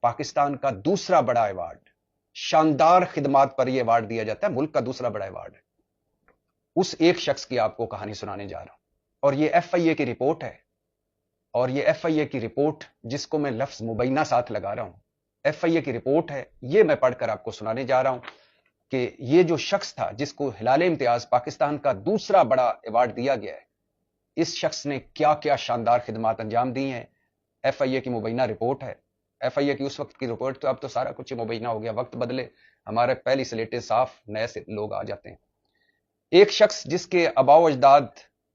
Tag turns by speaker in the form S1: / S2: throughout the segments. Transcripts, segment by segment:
S1: پاکستان کا دوسرا بڑا ایوارڈ، شاندار خدمات پر یہ ایوارڈ دیا جاتا ہے، ملک کا دوسرا بڑا ایوارڈ ہے، اس ایک شخص کی آپ کو کہانی سنانے جا رہا ہوں۔ اور یہ ایف آئی اے کی رپورٹ ہے، اور یہ ایف آئی اے کی رپورٹ جس کو میں لفظ مبینہ ساتھ لگا رہا ہوں، ایف آئی اے کی رپورٹ ہے، یہ میں پڑھ کر آپ کو سنانے جا رہا ہوں کہ یہ جو شخص تھا جس کو ہلال امتیاز پاکستان کا دوسرا بڑا ایوارڈ دیا گیا ہے، اس شخص نے کیا کیا شاندار خدمات انجام دی ہیں۔ ایف آئی اے کی مبینہ رپورٹ ہے، ایف آئی اے کی اس وقت کی رپورٹ، تو اب تو سارا کچھ مبینہ ہو گیا، وقت بدلے، ہمارے پہلی سلیٹیں صاف، نئے سے لوگ آ جاتے ہیں۔ ایک شخص جس کے آباء و اجداد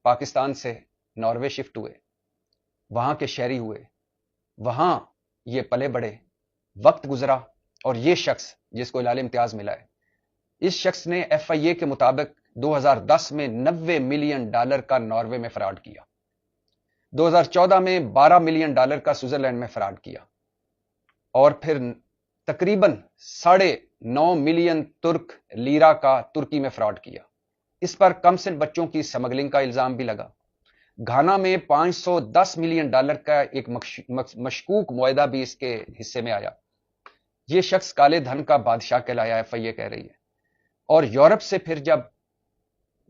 S1: پاکستان سے ناروے شفٹ ہوئے، وہاں کے شہری ہوئے، وہاں یہ پلے بڑھے، وقت گزرا، اور یہ شخص جس کو ہلال امتیاز ملا ہے، اس شخص نے ایف آئی اے کے مطابق 2010 میں $90 ملین کا ناروے میں فراڈ کیا، 2014 میں $12 ملین کا سوئٹزرلینڈ میں فراڈ کیا، اور پھر تقریباً 9.5 ملین ترک لیرا کا ترکی میں فراڈ کیا۔ اس پر کم سن بچوں کی سمگلنگ کا الزام بھی لگا۔ گھانا میں $510 ملین کا ایک مشکوک معاہدہ بھی اس کے حصے میں آیا۔ یہ شخص کالے دھن کا بادشاہ کہلایا، ایف آئی اے کہہ رہی ہے۔ اور یورپ سے پھر جب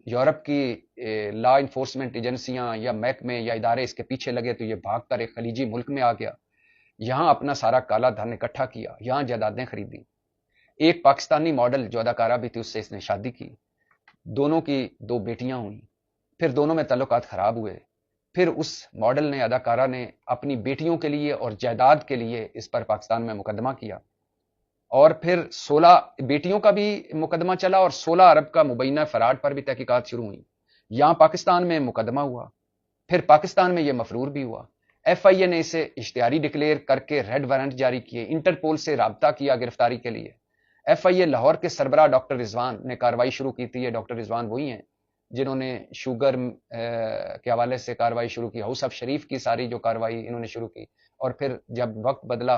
S1: یورپ کی لا انفورسمنٹ ایجنسیاں یا محکمے یا ادارے اس کے پیچھے لگے تو یہ بھاگ کر ایک خلیجی ملک میں آ گیا، یہاں اپنا سارا کالا دھن اکٹھا کیا، یہاں جائیدادیں خریدی۔ ایک پاکستانی ماڈل جو اداکارہ بھی تھی، اس سے اس نے شادی کی، دونوں کی 2 بیٹیاں ہوئیں، پھر دونوں میں تعلقات خراب ہوئے، پھر اس ماڈل نے، اداکارہ نے اپنی بیٹیوں کے لیے اور جائیداد کے لیے اس پر پاکستان میں مقدمہ کیا، اور پھر 16 بیٹیوں کا بھی مقدمہ چلا اور 16 ارب کا مبینہ فراڈ پر بھی تحقیقات شروع ہوئی۔ یہاں پاکستان میں مقدمہ ہوا، پھر پاکستان میں یہ مفرور بھی ہوا۔ ایف آئی اے نے اسے اشتہاری ڈکلیئر کر کے ریڈ وارنٹ جاری کیے، انٹرپول سے رابطہ کیا گرفتاری کے لیے۔ ایف آئی اے لاہور کے سربراہ ڈاکٹر رضوان نے کارروائی شروع کی تھی۔ یہ ڈاکٹر رضوان وہی ہیں جنہوں نے شوگر کے حوالے سے کارروائی شروع کی، ہاؤس آف شریف کی ساری جو کارروائی انہوں نے شروع کی، اور پھر جب وقت بدلا،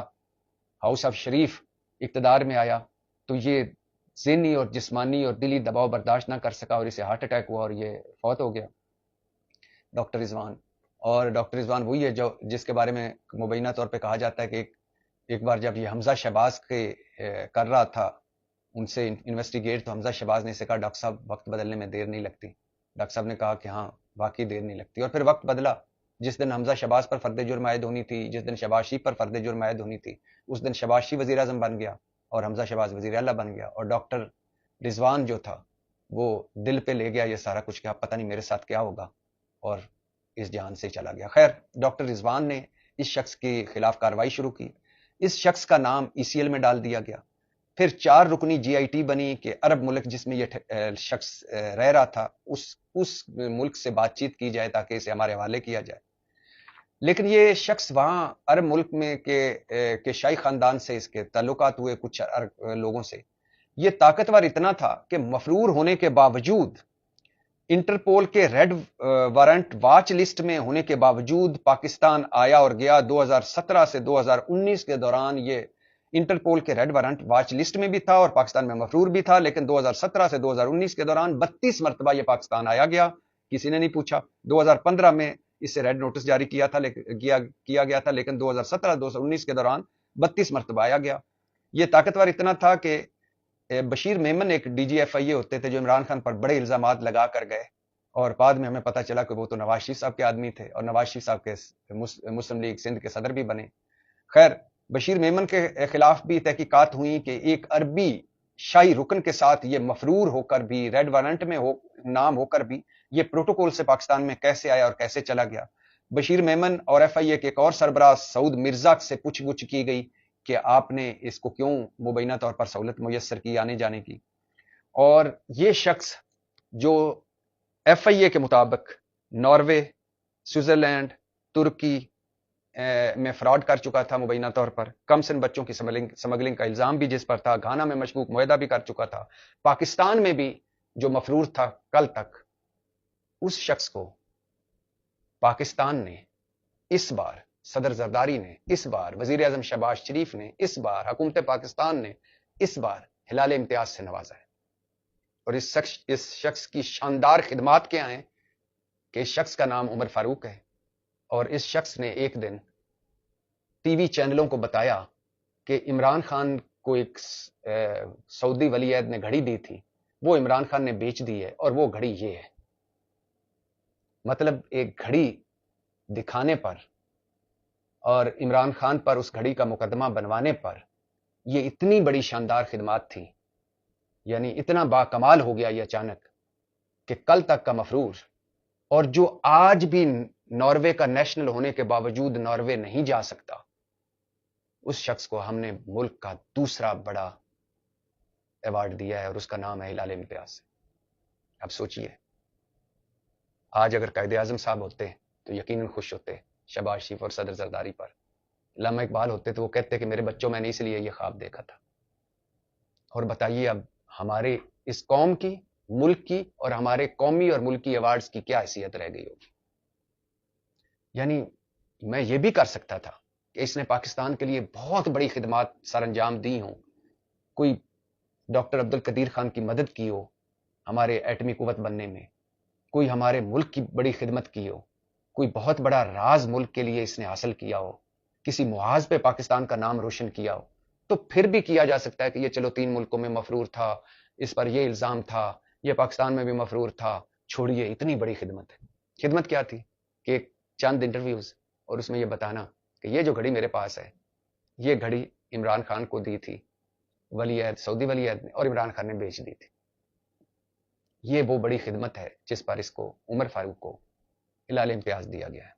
S1: ہاؤس آف شریف اقتدار میں آیا، تو یہ ذہنی اور جسمانی اور دلی دباؤ برداشت نہ کر سکا اور اسے ہارٹ اٹیک ہوا اور یہ فوت ہو گیا ڈاکٹر رضوان۔ اور ڈاکٹر رضوان وہی ہے جو جس کے بارے میں مبینہ طور پہ کہا جاتا ہے کہ ایک بار جب یہ حمزہ شہباز کے کر رہا تھا ان سے انویسٹیگیٹ، تو حمزہ شہباز نے اسے کہا ڈاکٹر صاحب وقت بدلنے میں دیر نہیں لگتی۔ ڈاکٹر صاحب نے کہا کہ ہاں واقعی دیر نہیں لگتی، اور پھر وقت بدلا۔ جس دن حمزہ شہباز پر فرد جرم عائد ہونی تھی، جس دن شہباز شریف پر فرد جرم عائد ہونی تھی، اس دن شہباز شریف وزیر اعظم بن گیا اور حمزہ شہباز وزیر اعلیٰ بن گیا، اور ڈاکٹر رضوان جو تھا وہ دل پہ لے گیا یہ سارا کچھ، کہ پتہ نہیں میرے ساتھ کیا ہوگا، اور اس جہان سے چلا گیا۔ خیر، ڈاکٹر رضوان نے اس شخص کے خلاف کارروائی شروع کی، اس شخص کا نام ای سی ایل میں ڈال دیا گیا، پھر 4 رکنی جی آئی ٹی بنی کہ عرب ملک جس میں یہ شخص رہ رہا تھا اس ملک سے بات چیت کی جائے تاکہ اسے ہمارے حوالے کیا جائے۔ لیکن یہ شخص وہاں عرب ملک میں کہ شاہی خاندان سے اس کے تعلقات ہوئے کچھ لوگوں سے، یہ طاقتور اتنا تھا کہ مفرور ہونے کے باوجود، انٹرپول کے ریڈ وارنٹ واچ لسٹ میں ہونے کے باوجود پاکستان آیا اور گیا۔ 2017 سے 2019 کے دوران یہ انٹرپول کے ریڈ وارنٹ واچ لسٹ میں بھی تھا اور پاکستان میں مفرور بھی تھا، لیکن 2017 سے 2019 کے دوران 32 مرتبہ یہ پاکستان آیا گیا، کسی نے نہیں پوچھا۔ 2015 میں اس سے ریڈ نوٹس جاری کیا گیا تھا، لیکن 2017-2019 کے دوران 32 مرتبہ آیا گیا۔ یہ طاقتور اتنا تھا کہ بشیر میمن ایک ڈی جی ایف آئی اے ہوتے تھے جو عمران خان پر بڑے الزامات لگا کر گئے، اور بعد میں ہمیں پتہ چلا کہ وہ تو نواز شریف صاحب کے آدمی تھے، اور نواز شریف صاحب کے مسلم لیگ سندھ کے صدر بھی بنے۔ خیر، بشیر میمن کے خلاف بھی تحقیقات ہوئی کہ ایک عربی شاہی رکن کے ساتھ یہ مفرور ہو کر بھی، ریڈ وارنٹ میں نام ہو کر بھی، یہ پروٹوکول سے پاکستان میں کیسے آیا اور کیسے چلا گیا۔ بشیر میمن اور ایف آئی اے کے ایک اور سربراہ سعود مرزا سے پوچھ گچھ کی گئی کہ آپ نے اس کو کیوں مبینہ طور پر سہولت میسر کی آنے جانے کی۔ اور یہ شخص جو ایف آئی اے کے مطابق ناروے، سوئٹزرلینڈ، ترکی میں فراڈ کر چکا تھا مبینہ طور پر، کم سن بچوں کی سمگلنگ کا الزام بھی جس پر تھا، گھانا میں مشکوک معاہدہ بھی کر چکا تھا، پاکستان میں بھی جو مفرور تھا کل تک، اس شخص کو پاکستان نے اس بار، صدر زرداری نے اس بار، وزیر اعظم شہباز شریف نے اس بار، حکومت پاکستان نے اس بار ہلال امتیاز سے نوازا ہے۔ اور اس شخص کی شاندار خدمات کیا ہیں کہ اس شخص کا نام عمر فاروق ہے، اور اس شخص نے ایک دن ٹی وی چینلوں کو بتایا کہ عمران خان کو ایک سعودی ولی عہد نے گھڑی دی تھی، وہ عمران خان نے بیچ دی ہے، اور وہ گھڑی یہ ہے. مطلب ایک گھڑی دکھانے پر اور عمران خان پر اس گھڑی کا مقدمہ بنوانے پر یہ اتنی بڑی شاندار خدمات تھی، یعنی اتنا باکمال ہو گیا یہ اچانک کہ کل تک کا مفرور، اور جو آج بھی ناروے کا نیشنل ہونے کے باوجود ناروے نہیں جا سکتا، اس شخص کو ہم نے ملک کا دوسرا بڑا ایوارڈ دیا ہے، اور اس کا نام ہے ہلال امتیاز. اب سوچئے، آج اگر قائد اعظم صاحب ہوتے تو یقیناً خوش ہوتے شہباز شریف اور صدر زرداری پر. علامہ اقبال ہوتے تو وہ کہتے کہ میرے بچوں میں نے اس لیے یہ خواب دیکھا تھا. اور بتائیے اب ہمارے اس قوم کی، ملک کی، اور ہمارے قومی اور ملکی ایوارڈز کی کیا حیثیت رہ گئی ہوگی. یعنی میں یہ بھی کر سکتا تھا کہ اس نے پاکستان کے لیے بہت بڑی خدمات سر انجام دی ہوں، کوئی ڈاکٹر عبد القدیر خان کی مدد کی ہو ہمارے ایٹمی قوت بننے میں، کوئی ہمارے ملک کی بڑی خدمت کی ہو، کوئی بہت بڑا راز ملک کے لیے اس نے حاصل کیا ہو، کسی محاذ پہ پاکستان کا نام روشن کیا ہو، تو پھر بھی کیا جا سکتا ہے کہ یہ چلو 3 ملکوں میں مفرور تھا، اس پر یہ الزام تھا، یہ پاکستان میں بھی مفرور تھا، چھوڑیے اتنی بڑی خدمت ہے. خدمت کیا تھی کہ ایک چند انٹرویوز اور اس میں یہ بتانا کہ یہ جو گھڑی میرے پاس ہے، یہ گھڑی عمران خان کو دی تھی ولی عہد، سعودی ولی عہد نے، اور عمران خان نے بیچ دی تھی. یہ وہ بڑی خدمت ہے جس پر اس کو عمر فاروق کو ہلال امتیاز دیا گیا ہے.